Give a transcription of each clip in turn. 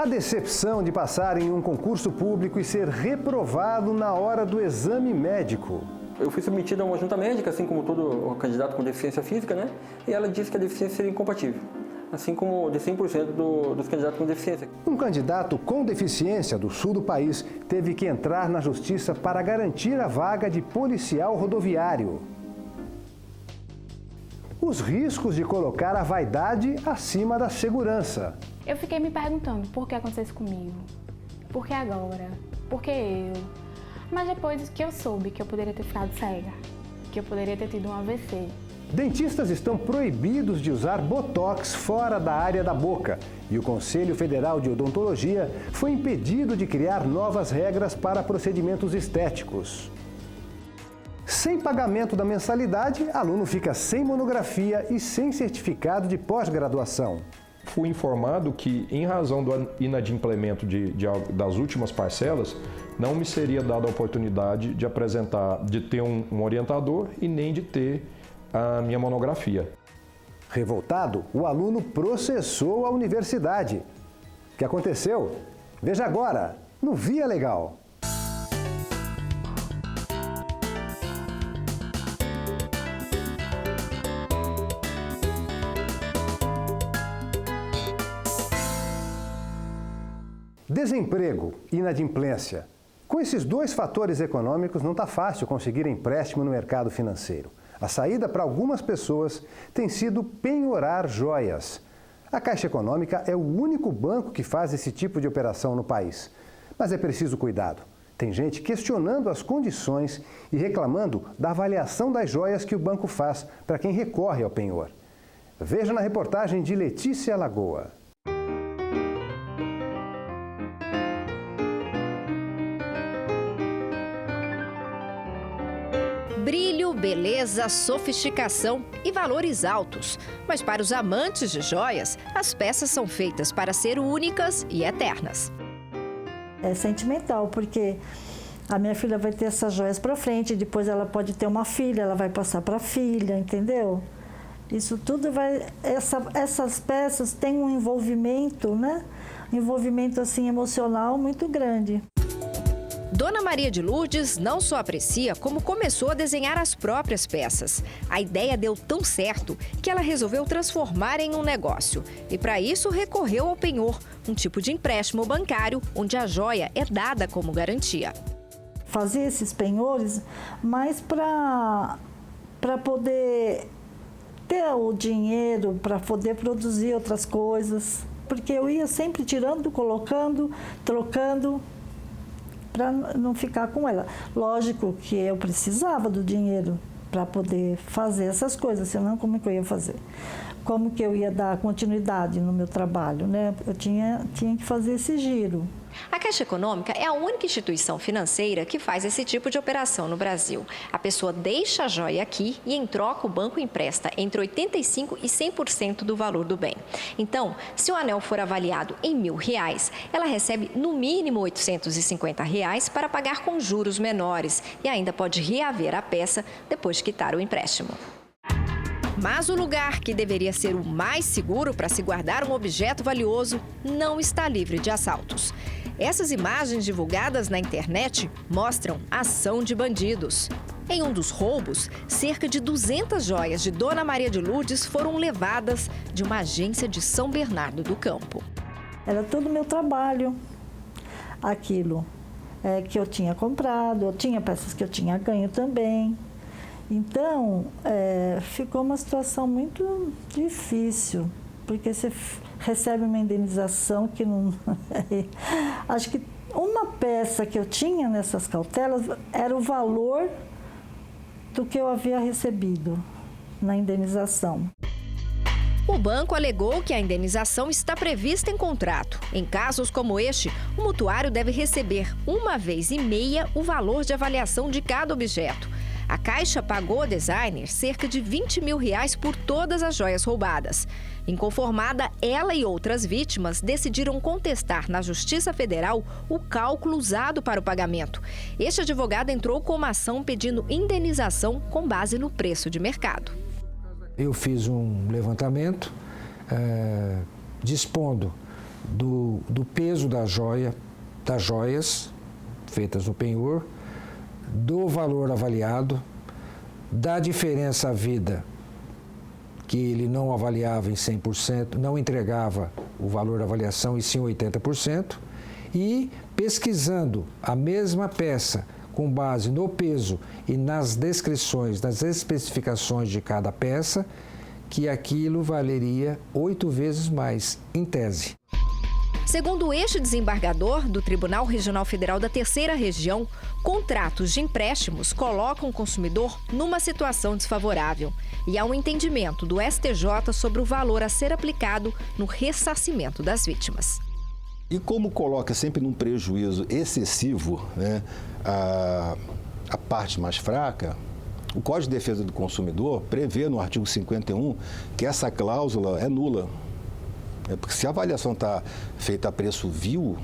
A decepção de passar em um concurso público e ser reprovado na hora do exame médico. Eu fui submetido a uma junta médica, assim como todo candidato com deficiência física, né? E ela disse que a deficiência seria incompatível, assim como de 100% dos candidatos com deficiência. Um candidato com deficiência do sul do país teve que entrar na justiça para garantir a vaga de policial rodoviário. Os riscos de colocar a vaidade acima da segurança. Eu fiquei me perguntando por que aconteceu isso comigo, por que agora, por que eu. Mas depois que eu soube que eu poderia ter ficado cega, que eu poderia ter tido um AVC. Dentistas estão proibidos de usar botox fora da área da boca e o Conselho Federal de Odontologia foi impedido de criar novas regras para procedimentos estéticos. Sem pagamento da mensalidade, aluno fica sem monografia e sem certificado de pós-graduação. Fui informado que, em razão do inadimplemento das últimas parcelas, não me seria dada a oportunidade de ter um orientador e nem de ter a minha monografia. Revoltado, o aluno processou a universidade. O que aconteceu? Veja agora, no Via Legal. Desemprego e inadimplência. Com esses dois fatores econômicos, não está fácil conseguir empréstimo no mercado financeiro. A saída para algumas pessoas tem sido penhorar joias. A Caixa Econômica é o único banco que faz esse tipo de operação no país. Mas é preciso cuidado. Tem gente questionando as condições e reclamando da avaliação das joias que o banco faz para quem recorre ao penhor. Veja na reportagem de Letícia Lagoa. Brilho, beleza, sofisticação e valores altos. Mas para os amantes de joias, as peças são feitas para ser únicas e eternas. É sentimental, porque a minha filha vai ter essas joias para frente, depois ela pode ter uma filha, ela vai passar para a filha, entendeu? Isso tudo vai... Essas peças têm um envolvimento, né? Um envolvimento, assim, emocional muito grande. Dona Maria de Lourdes não só aprecia, como começou a desenhar as próprias peças. A ideia deu tão certo que ela resolveu transformar em um negócio. E para isso recorreu ao penhor, um tipo de empréstimo bancário onde a joia é dada como garantia. Fazer esses penhores, mas para poder ter o dinheiro, para poder produzir outras coisas. Porque eu ia sempre tirando, colocando, trocando, para não ficar com ela. Lógico que eu precisava do dinheiro para poder fazer essas coisas, senão como que eu ia fazer? Como que eu ia dar continuidade no meu trabalho, né? Eu tinha que fazer esse giro. A Caixa Econômica é a única instituição financeira que faz esse tipo de operação no Brasil. A pessoa deixa a joia aqui e, em troca, o banco empresta entre 85% e 100% do valor do bem. Então, se o anel for avaliado em R$1.000, ela recebe no mínimo R$850 para pagar com juros menores e ainda pode reaver a peça depois de quitar o empréstimo. Mas o lugar que deveria ser o mais seguro para se guardar um objeto valioso não está livre de assaltos. Essas imagens divulgadas na internet mostram a ação de bandidos. Em um dos roubos, cerca de 200 joias de Dona Maria de Lourdes foram levadas de uma agência de São Bernardo do Campo. Era todo o meu trabalho, aquilo que eu tinha comprado, eu tinha peças que eu tinha ganho também. Então, ficou uma situação muito difícil, porque você recebe uma indenização que não... Acho que uma peça que eu tinha nessas cautelas era o valor do que eu havia recebido na indenização. O banco alegou que a indenização está prevista em contrato. Em casos como este, o mutuário deve receber 1,5 vezes o valor de avaliação de cada objeto. A Caixa pagou ao designer cerca de R$20 mil por todas as joias roubadas. Inconformada, ela e outras vítimas decidiram contestar na Justiça Federal o cálculo usado para o pagamento. Este advogado entrou com uma ação pedindo indenização com base no preço de mercado. Eu fiz um levantamento dispondo do peso da joia, das joias feitas no penhor, do valor avaliado, da diferença havida, que ele não avaliava em 100%, não entregava o valor da avaliação e sim 80%, e pesquisando a mesma peça com base no peso e nas descrições, nas especificações de cada peça, que aquilo valeria 8 vezes mais, em tese. Segundo este desembargador do Tribunal Regional Federal da Terceira Região, contratos de empréstimos colocam o consumidor numa situação desfavorável e há um entendimento do STJ sobre o valor a ser aplicado no ressarcimento das vítimas. E como coloca sempre num prejuízo excessivo, né, a parte mais fraca, o Código de Defesa do Consumidor prevê no artigo 51 que essa cláusula é nula. Porque se a avaliação está feita a preço vil,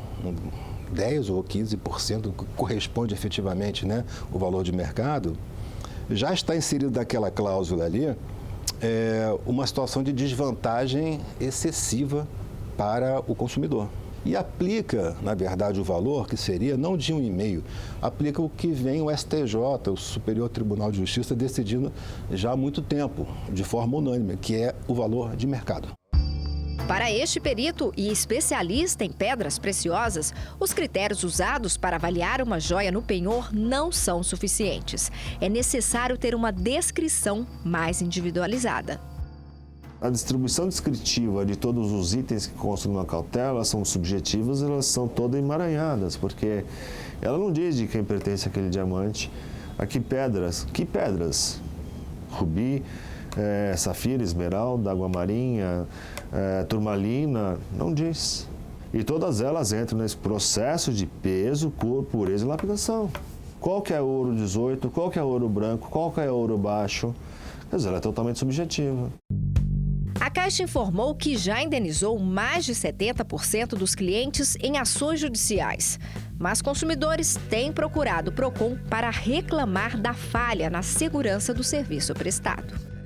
10 ou 15% corresponde efetivamente, né, o valor de mercado, já está inserido naquela cláusula ali uma situação de desvantagem excessiva para o consumidor. E aplica, na verdade, o valor que seria não de 1,5, aplica o que vem o STJ, o Superior Tribunal de Justiça, decidindo já há muito tempo, de forma unânime, que é o valor de mercado. Para este perito e especialista em pedras preciosas, os critérios usados para avaliar uma joia no penhor não são suficientes. É necessário ter uma descrição mais individualizada. A distribuição descritiva de todos os itens que constam numa cautela são subjetivas, elas são todas emaranhadas, porque ela não diz de quem pertence aquele diamante, a que pedras, rubi, safira, esmeralda, água marinha, turmalina, não diz. E todas elas entram nesse processo de peso, cor, pureza e lapidação. Qual que é ouro 18, qual que é ouro branco, qual que é ouro baixo, quer dizer, ela é totalmente subjetiva. A Caixa informou que já indenizou mais de 70% dos clientes em ações judiciais. Mas consumidores têm procurado o PROCON para reclamar da falha na segurança do serviço prestado.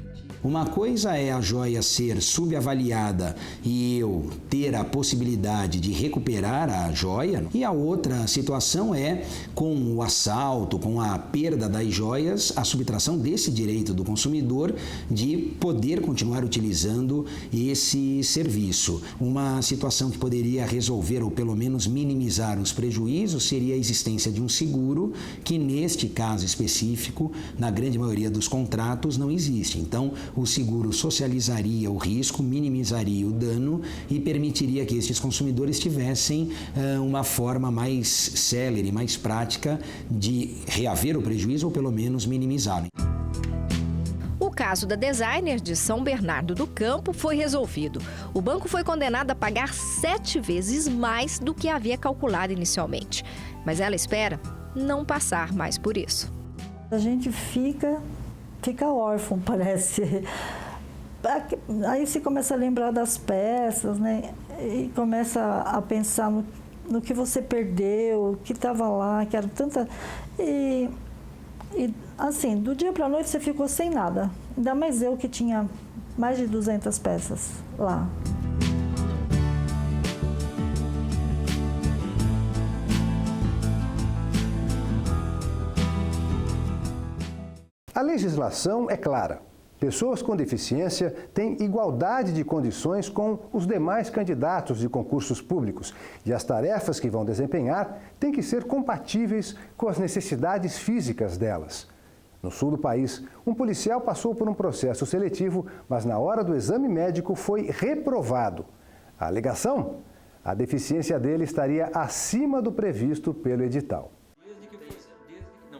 Uma coisa é a joia ser subavaliada e eu ter a possibilidade de recuperar a joia, e a outra situação é, com o assalto, com a perda das joias, a subtração desse direito do consumidor de poder continuar utilizando esse serviço. Uma situação que poderia resolver ou pelo menos minimizar os prejuízos seria a existência de um seguro, que neste caso específico, na grande maioria dos contratos, não existe. Então, o seguro socializaria o risco, minimizaria o dano e permitiria que esses consumidores tivessem uma forma mais célere, mais prática de reaver o prejuízo ou pelo menos minimizá-lo. O caso da designer de São Bernardo do Campo foi resolvido. O banco foi condenado a pagar 7 vezes mais do que havia calculado inicialmente. Mas ela espera não passar mais por isso. A gente fica órfão, parece. Aí você começa a lembrar das peças, né? E começa a pensar no que você perdeu, que estava lá, que era tanta... E assim, do dia para a noite você ficou sem nada. Ainda mais eu que tinha mais de 200 peças lá. A legislação é clara. Pessoas com deficiência têm igualdade de condições com os demais candidatos de concursos públicos e as tarefas que vão desempenhar têm que ser compatíveis com as necessidades físicas delas. No sul do país, um policial passou por um processo seletivo, mas na hora do exame médico foi reprovado. A alegação? A deficiência dele estaria acima do previsto pelo edital.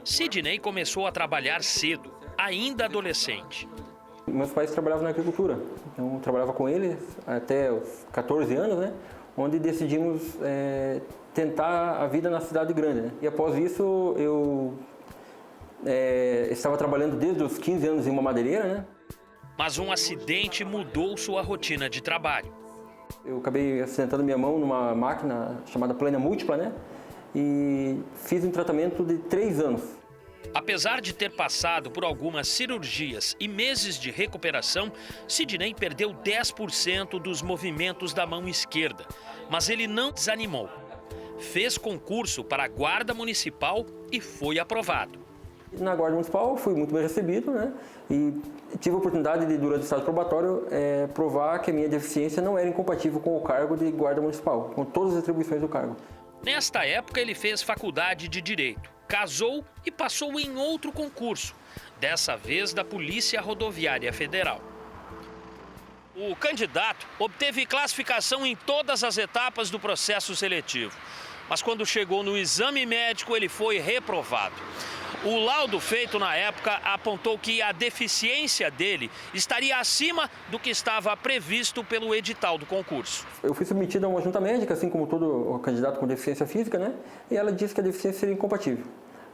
Sidney começou a trabalhar cedo, ainda adolescente. Meus pais trabalhavam na agricultura, então eu trabalhava com eles até os 14 anos, né? Onde decidimos tentar a vida na cidade grande, né? E após isso eu estava trabalhando desde os 15 anos em uma madeireira, né? Mas um acidente mudou sua rotina de trabalho. Eu acabei acidentando minha mão numa máquina chamada plana múltipla, né? E fiz um tratamento de 3 anos. Apesar de ter passado por algumas cirurgias e meses de recuperação, Sidney perdeu 10% dos movimentos da mão esquerda. Mas ele não desanimou. Fez concurso para a Guarda Municipal e foi aprovado. Na Guarda Municipal fui muito bem recebido, né? E tive a oportunidade de, durante o estágio probatório, provar que a minha deficiência não era incompatível com o cargo de Guarda Municipal, com todas as atribuições do cargo. Nesta época, ele fez faculdade de Direito, casou e passou em outro concurso, dessa vez da Polícia Rodoviária Federal. O candidato obteve classificação em todas as etapas do processo seletivo, mas quando chegou no exame médico, ele foi reprovado. O laudo feito na época apontou que a deficiência dele estaria acima do que estava previsto pelo edital do concurso. Eu fui submetido a uma junta médica, assim como todo candidato com deficiência física, né? E ela disse que a deficiência seria incompatível,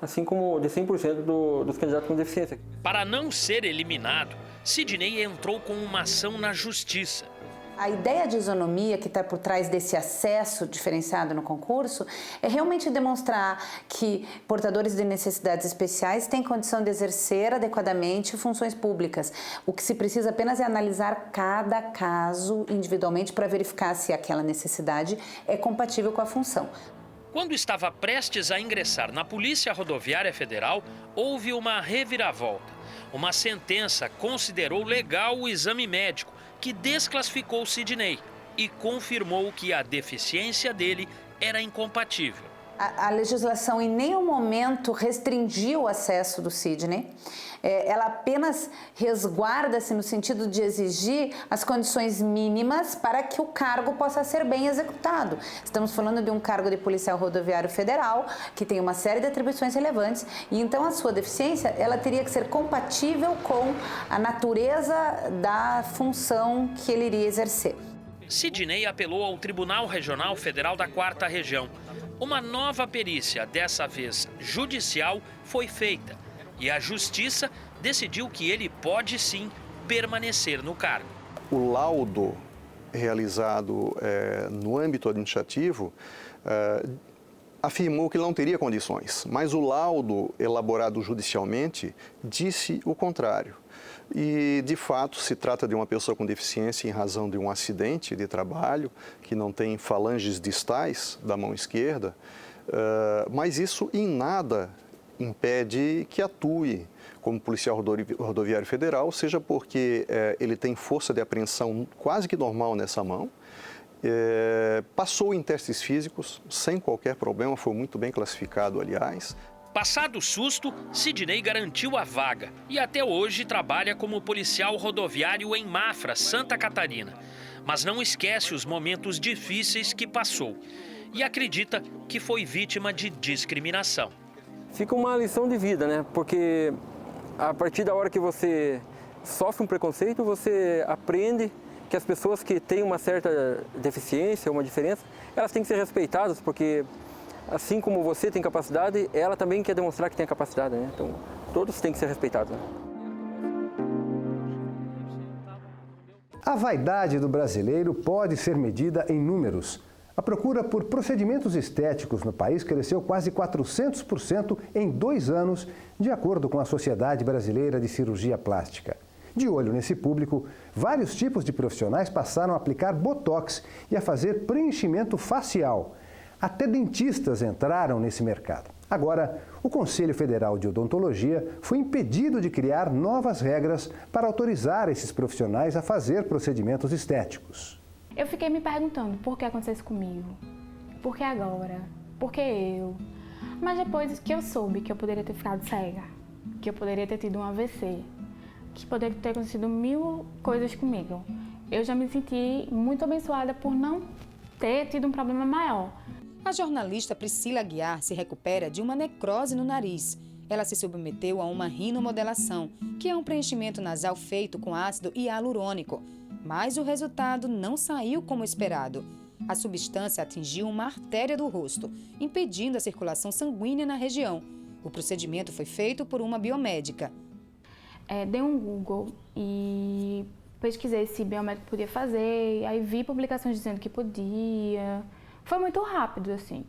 assim como de 100% dos candidatos com deficiência. Para não ser eliminado, Sidney entrou com uma ação na justiça. A ideia de isonomia que está por trás desse acesso diferenciado no concurso é realmente demonstrar que portadores de necessidades especiais têm condição de exercer adequadamente funções públicas. O que se precisa apenas é analisar cada caso individualmente para verificar se aquela necessidade é compatível com a função. Quando estava prestes a ingressar na Polícia Rodoviária Federal, houve uma reviravolta. Uma sentença considerou legal o exame médico, que desclassificou Sidney e confirmou que a deficiência dele era incompatível. A legislação em nenhum momento restringiu o acesso do Sidney. Ela apenas resguarda-se no sentido de exigir as condições mínimas para que o cargo possa ser bem executado. Estamos falando de um cargo de policial rodoviário federal, que tem uma série de atribuições relevantes, e então a sua deficiência ela teria que ser compatível com a natureza da função que ele iria exercer. Sidney apelou ao Tribunal Regional Federal da 4ª Região. Uma nova perícia, dessa vez judicial, foi feita e a Justiça decidiu que ele pode sim permanecer no cargo. O laudo realizado no âmbito administrativo afirmou que ele não teria condições, mas o laudo elaborado judicialmente disse o contrário. E, de fato, se trata de uma pessoa com deficiência em razão de um acidente de trabalho, que não tem falanges distais da mão esquerda, mas isso em nada impede que atue como policial rodoviário federal, seja porque ele tem força de apreensão quase que normal nessa mão, passou em testes físicos sem qualquer problema, foi muito bem classificado, aliás. Passado o susto, Sidney garantiu a vaga e até hoje trabalha como policial rodoviário em Mafra, Santa Catarina. Mas não esquece os momentos difíceis que passou e acredita que foi vítima de discriminação. Fica uma lição de vida, né? Porque a partir da hora que você sofre um preconceito, você aprende que as pessoas que têm uma certa deficiência, uma diferença, elas têm que ser respeitadas, porque assim como você tem capacidade, ela também quer demonstrar que tem capacidade, né? Então, todos têm que ser respeitados, né? A vaidade do brasileiro pode ser medida em números. A procura por procedimentos estéticos no país cresceu quase 400% em 2 anos, de acordo com a Sociedade Brasileira de Cirurgia Plástica. De olho nesse público, vários tipos de profissionais passaram a aplicar botox e a fazer preenchimento facial. Até dentistas entraram nesse mercado. Agora, o Conselho Federal de Odontologia foi impedido de criar novas regras para autorizar esses profissionais a fazer procedimentos estéticos. Eu fiquei me perguntando por que aconteceu isso comigo, por que agora, por que eu. Mas depois que eu soube que eu poderia ter ficado cega, que eu poderia ter tido um AVC, que poderia ter acontecido 1000 coisas comigo, eu já me senti muito abençoada por não ter tido um problema maior. A jornalista Priscila Aguiar se recupera de uma necrose no nariz. Ela se submeteu a uma rinomodelação, que é um preenchimento nasal feito com ácido hialurônico. Mas o resultado não saiu como esperado. A substância atingiu uma artéria do rosto, impedindo a circulação sanguínea na região. O procedimento foi feito por uma biomédica. Dei um Google e pesquisei se biomédico podia fazer, aí vi publicações dizendo que podia. Foi muito rápido, assim.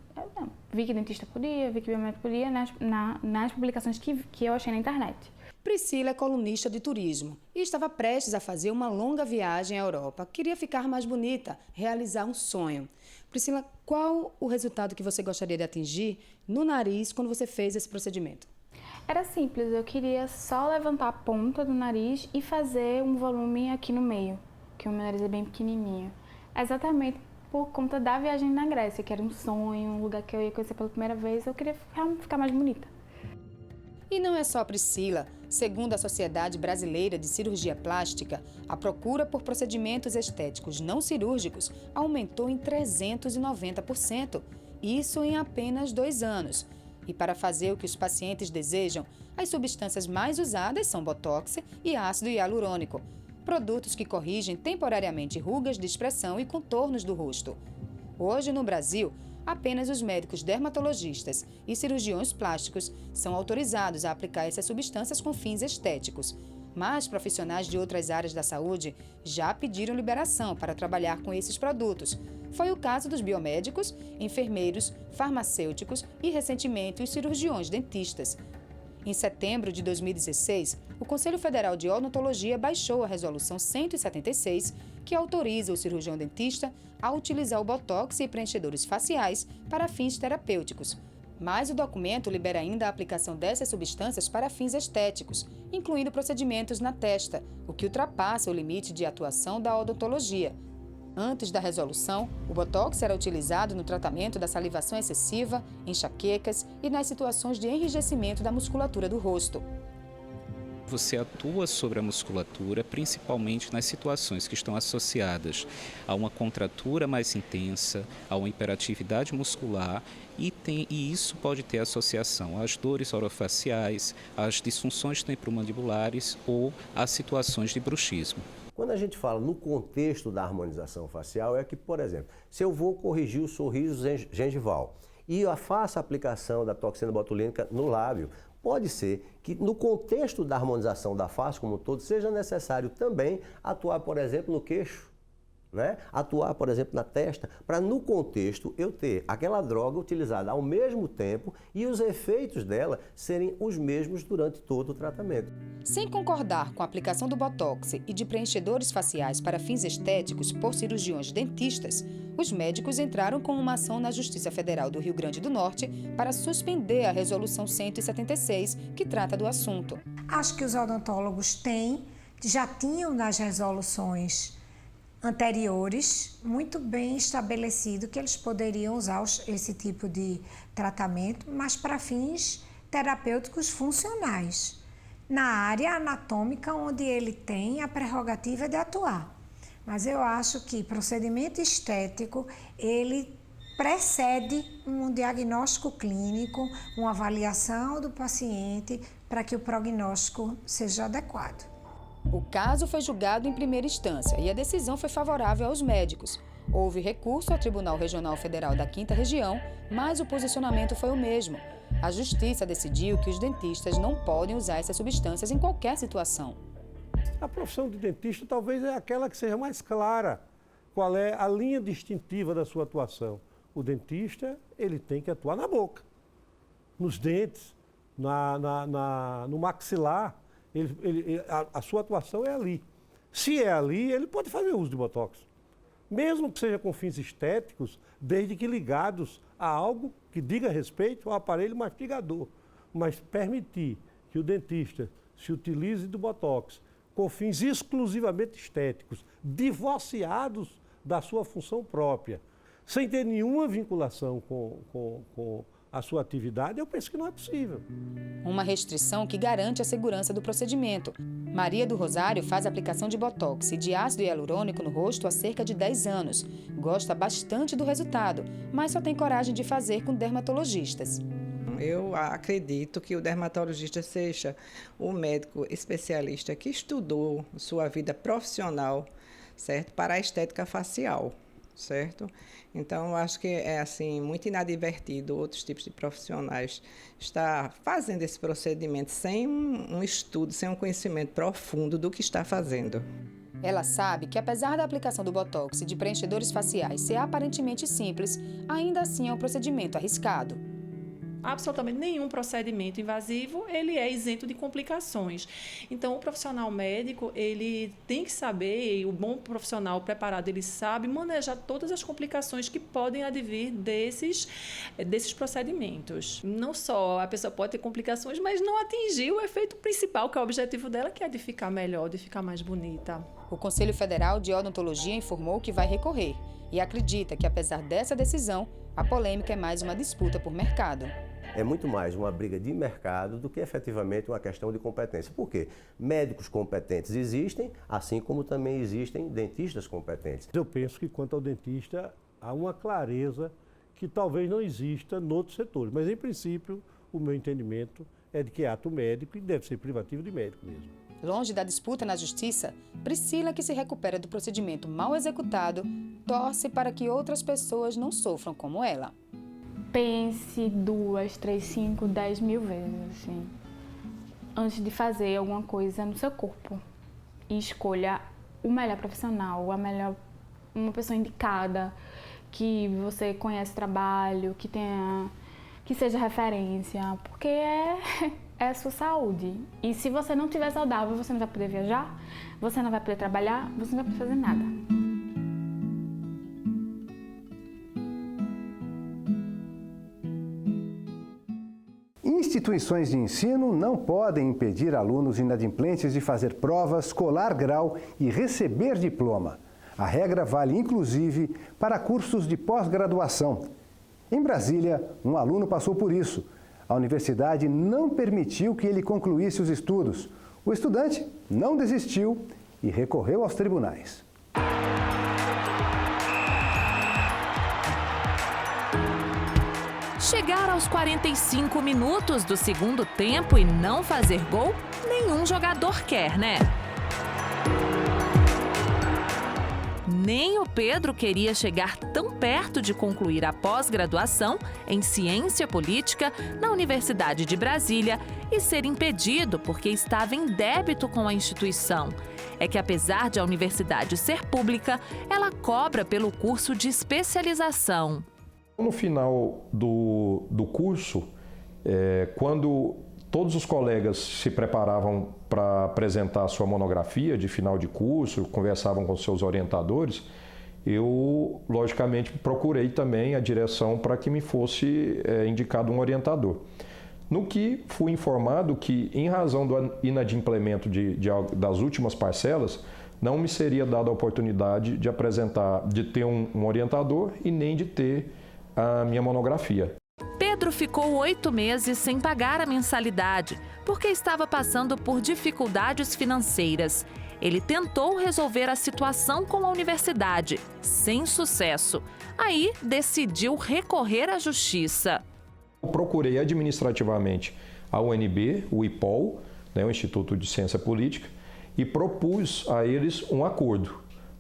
Vi que dentista podia, vi que biomédico podia nas publicações que eu achei na internet. Priscila é colunista de turismo e estava prestes a fazer uma longa viagem à Europa. Queria ficar mais bonita, realizar um sonho. Priscila, qual o resultado que você gostaria de atingir no nariz quando você fez esse procedimento? Era simples, eu queria só levantar a ponta do nariz e fazer um volume aqui no meio, que o meu nariz é bem pequenininho. Exatamente por conta da viagem na Grécia, que era um sonho, um lugar que eu ia conhecer pela primeira vez, eu queria ficar mais bonita. E não é só Priscila. Segundo a Sociedade Brasileira de Cirurgia Plástica, a procura por procedimentos estéticos não cirúrgicos aumentou em 390%. Isso em apenas 2 anos. E para fazer o que os pacientes desejam, as substâncias mais usadas são botox e ácido hialurônico, produtos que corrigem temporariamente rugas de expressão e contornos do rosto. Hoje, no Brasil, apenas os médicos dermatologistas e cirurgiões plásticos são autorizados a aplicar essas substâncias com fins estéticos. Mas profissionais de outras áreas da saúde já pediram liberação para trabalhar com esses produtos. Foi o caso dos biomédicos, enfermeiros, farmacêuticos e, recentemente, os cirurgiões dentistas. Em setembro de 2016, o Conselho Federal de Odontologia baixou a Resolução 176, que autoriza o cirurgião dentista a utilizar o botox e preenchedores faciais para fins terapêuticos. Mas o documento libera ainda a aplicação dessas substâncias para fins estéticos, incluindo procedimentos na testa, o que ultrapassa o limite de atuação da odontologia. Antes da resolução, o botox era utilizado no tratamento da salivação excessiva, enxaquecas e nas situações de enrijecimento da musculatura do rosto. Você atua sobre a musculatura, principalmente nas situações que estão associadas a uma contratura mais intensa, a uma hiperatividade muscular e isso pode ter associação às dores orofaciais, às disfunções temporomandibulares ou às situações de bruxismo. Quando a gente fala no contexto da harmonização facial, é que, por exemplo, se eu vou corrigir o sorriso gengival e eu faço a aplicação da toxina botulínica no lábio, pode ser que no contexto da harmonização da face como um todo seja necessário também atuar, por exemplo, no queixo, né? Atuar, por exemplo, na testa, para no contexto eu ter aquela droga utilizada ao mesmo tempo e os efeitos dela serem os mesmos durante todo o tratamento. Sem concordar com a aplicação do botox e de preenchedores faciais para fins estéticos por cirurgiões dentistas, os médicos entraram com uma ação na Justiça Federal do Rio Grande do Norte para suspender a Resolução 176, que trata do assunto. Acho que os odontólogos já tinham nas resoluções anteriores muito bem estabelecido que eles poderiam usar esse tipo de tratamento, mas para fins terapêuticos funcionais, na área anatômica onde ele tem a prerrogativa de atuar. Mas eu acho que procedimento estético, ele precede um diagnóstico clínico, uma avaliação do paciente para que o prognóstico seja adequado. O caso foi julgado em primeira instância e a decisão foi favorável aos médicos. Houve recurso ao Tribunal Regional Federal da 5ª Região, mas o posicionamento foi o mesmo. A Justiça decidiu que os dentistas não podem usar essas substâncias em qualquer situação. A profissão de dentista talvez é aquela que seja mais clara. Qual é a linha distintiva da sua atuação? O dentista, ele tem que atuar na boca, nos dentes, no maxilar. A sua atuação é ali. Se é ali, ele pode fazer uso de botox. Mesmo que seja com fins estéticos, desde que ligados a algo que diga respeito ao aparelho mastigador. Mas permitir que o dentista se utilize do botox com fins exclusivamente estéticos, divorciados da sua função própria, sem ter nenhuma vinculação com a sua atividade, eu penso que não é possível. Uma restrição que garante a segurança do procedimento. Maria do Rosário faz aplicação de botox e de ácido hialurônico no rosto há cerca de 10 anos. Gosta bastante do resultado, mas só tem coragem de fazer com dermatologistas. Eu acredito que o dermatologista seja o médico especialista que estudou sua vida profissional, certo, para a estética facial. Certo? Então, eu acho que é assim, muito inadvertido outros tipos de profissionais estar fazendo esse procedimento sem um estudo, sem um conhecimento profundo do que está fazendo. Ela sabe que, apesar da aplicação do botox e de preenchedores faciais ser aparentemente simples, ainda assim é um procedimento arriscado. Absolutamente nenhum procedimento invasivo ele é isento de complicações. Então, o profissional médico ele tem que saber, e o bom profissional preparado ele sabe manejar todas as complicações que podem advir desses procedimentos. Não só a pessoa pode ter complicações, mas não atingir o efeito principal, que é o objetivo dela, que é de ficar melhor, de ficar mais bonita. O Conselho Federal de Odontologia informou que vai recorrer e acredita que, apesar dessa decisão, a polêmica é mais uma disputa por mercado. É muito mais uma briga de mercado do que efetivamente uma questão de competência. Por quê? Médicos competentes existem, assim como também existem dentistas competentes. Eu penso que quanto ao dentista há uma clareza que talvez não exista em outros setores, mas em princípio o meu entendimento é de que é ato médico e deve ser privativo de médico mesmo. Longe da disputa na justiça, Priscila, que se recupera do procedimento mal executado, torce para que outras pessoas não sofram como ela. Pense 2, 3, 5, 10 mil vezes, assim, antes de fazer alguma coisa no seu corpo. E escolha o melhor profissional, uma pessoa indicada, que você conhece o trabalho, que seja referência, porque é a sua saúde. E se você não estiver saudável, você não vai poder viajar, você não vai poder trabalhar, você não vai poder fazer nada. Instituições de ensino não podem impedir alunos inadimplentes de fazer provas, colar grau e receber diploma. A regra vale inclusive para cursos de pós-graduação. Em Brasília, um aluno passou por isso. A universidade não permitiu que ele concluísse os estudos. O estudante não desistiu e recorreu aos tribunais. Chegar aos 45 minutos do segundo tempo e não fazer gol, nenhum jogador quer, né? Nem o Pedro queria chegar tão perto de concluir a pós-graduação em Ciência Política na Universidade de Brasília e ser impedido porque estava em débito com a instituição. É que, apesar de a universidade ser pública, ela cobra pelo curso de especialização. No final do curso, quando todos os colegas se preparavam para apresentar a sua monografia de final de curso, conversavam com seus orientadores, eu, logicamente, procurei também a direção para que me fosse indicado um orientador. No que fui informado que, em razão do inadimplemento das últimas parcelas, não me seria dada a oportunidade de ter um orientador e nem de ter a minha monografia. Pedro ficou 8 meses sem pagar a mensalidade, porque estava passando por dificuldades financeiras. Ele tentou resolver a situação com a universidade, sem sucesso. Aí, decidiu recorrer à justiça. Eu procurei administrativamente a UNB, o IPOL, o Instituto de Ciência Política, e propus a eles um acordo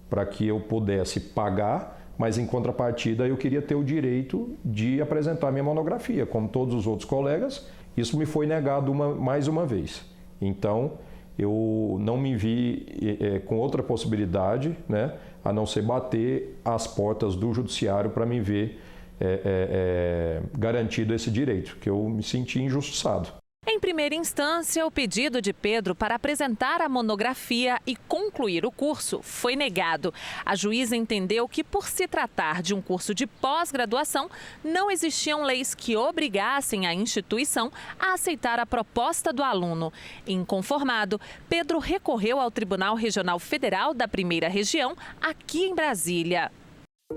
para que eu pudesse pagar, mas em contrapartida eu queria ter o direito de apresentar minha monografia, como todos os outros colegas. Isso me foi negado mais uma vez. Então, eu não me vi com outra possibilidade, a não ser bater as portas do judiciário para me ver garantido esse direito, que eu me senti injustiçado. Em primeira instância, o pedido de Pedro para apresentar a monografia e concluir o curso foi negado. A juíza entendeu que, por se tratar de um curso de pós-graduação, não existiam leis que obrigassem a instituição a aceitar a proposta do aluno. Inconformado, Pedro recorreu ao Tribunal Regional Federal da Primeira Região, aqui em Brasília.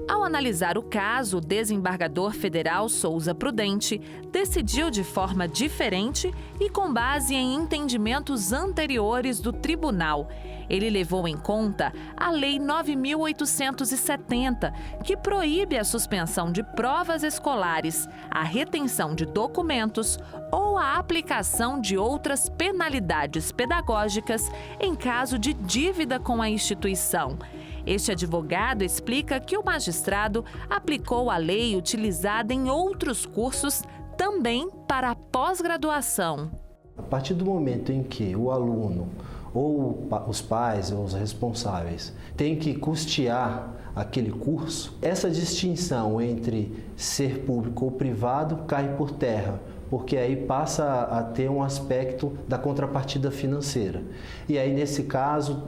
Ao analisar o caso, o desembargador federal Souza Prudente decidiu de forma diferente e com base em entendimentos anteriores do tribunal. Ele levou em conta a Lei 9.870, que proíbe a suspensão de provas escolares, a retenção de documentos ou a aplicação de outras penalidades pedagógicas em caso de dívida com a instituição. Este advogado explica que o magistrado aplicou a lei utilizada em outros cursos também para a pós-graduação. A partir do momento em que o aluno ou os pais ou os responsáveis têm que custear aquele curso, essa distinção entre ser público ou privado cai por terra, porque aí passa a ter um aspecto da contrapartida financeira. E aí, nesse caso,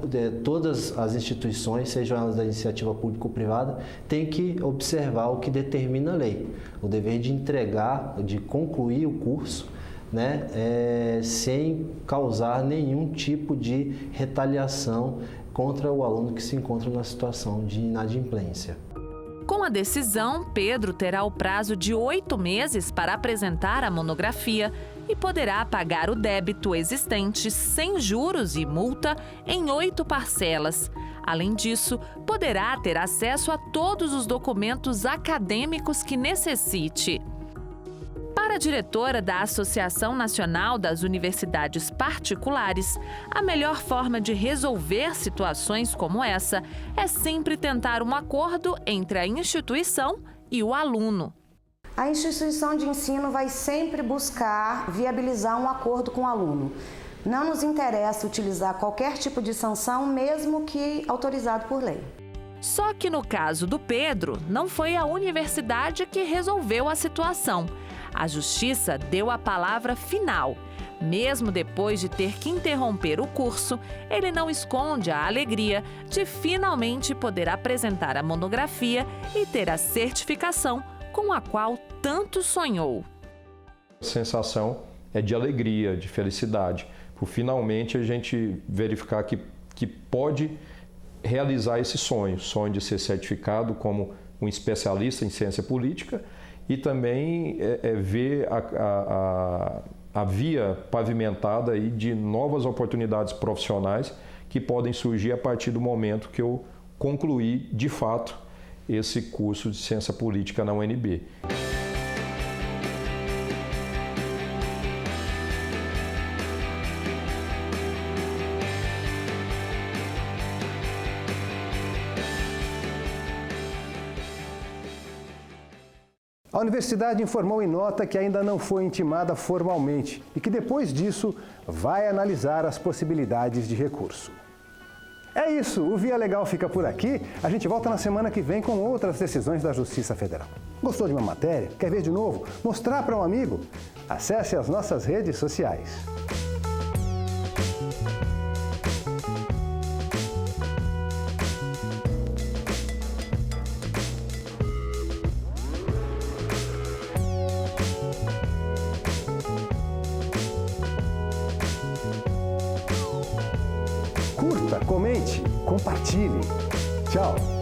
todas as instituições, sejam elas da iniciativa pública ou privada, têm que observar o que determina a lei, o dever de entregar, de concluir o curso, né, sem causar nenhum tipo de retaliação contra o aluno que se encontra na situação de inadimplência. Com a decisão, Pedro terá o prazo de 8 meses para apresentar a monografia e poderá pagar o débito existente sem juros e multa em 8 parcelas. Além disso, poderá ter acesso a todos os documentos acadêmicos que necessite. Para a diretora da Associação Nacional das Universidades Particulares, a melhor forma de resolver situações como essa é sempre tentar um acordo entre a instituição e o aluno. A instituição de ensino vai sempre buscar viabilizar um acordo com o aluno. Não nos interessa utilizar qualquer tipo de sanção, mesmo que autorizado por lei. Só que no caso do Pedro, não foi a universidade que resolveu a situação. A Justiça deu a palavra final. Mesmo depois de ter que interromper o curso, ele não esconde a alegria de finalmente poder apresentar a monografia e ter a certificação com a qual tanto sonhou. A sensação é de alegria, de felicidade, por finalmente a gente verificar que pode realizar esse sonho de ser certificado como um especialista em ciência política e também ver a via pavimentada aí de novas oportunidades profissionais que podem surgir a partir do momento que eu concluir, de fato, esse curso de ciência política na UNB. A universidade informou em nota que ainda não foi intimada formalmente e que depois disso vai analisar as possibilidades de recurso. É isso, o Via Legal fica por aqui. A gente volta na semana que vem com outras decisões da Justiça Federal. Gostou de uma matéria? Quer ver de novo? Mostrar para um amigo? Acesse as nossas redes sociais. Curta, comente, compartilhe. Tchau!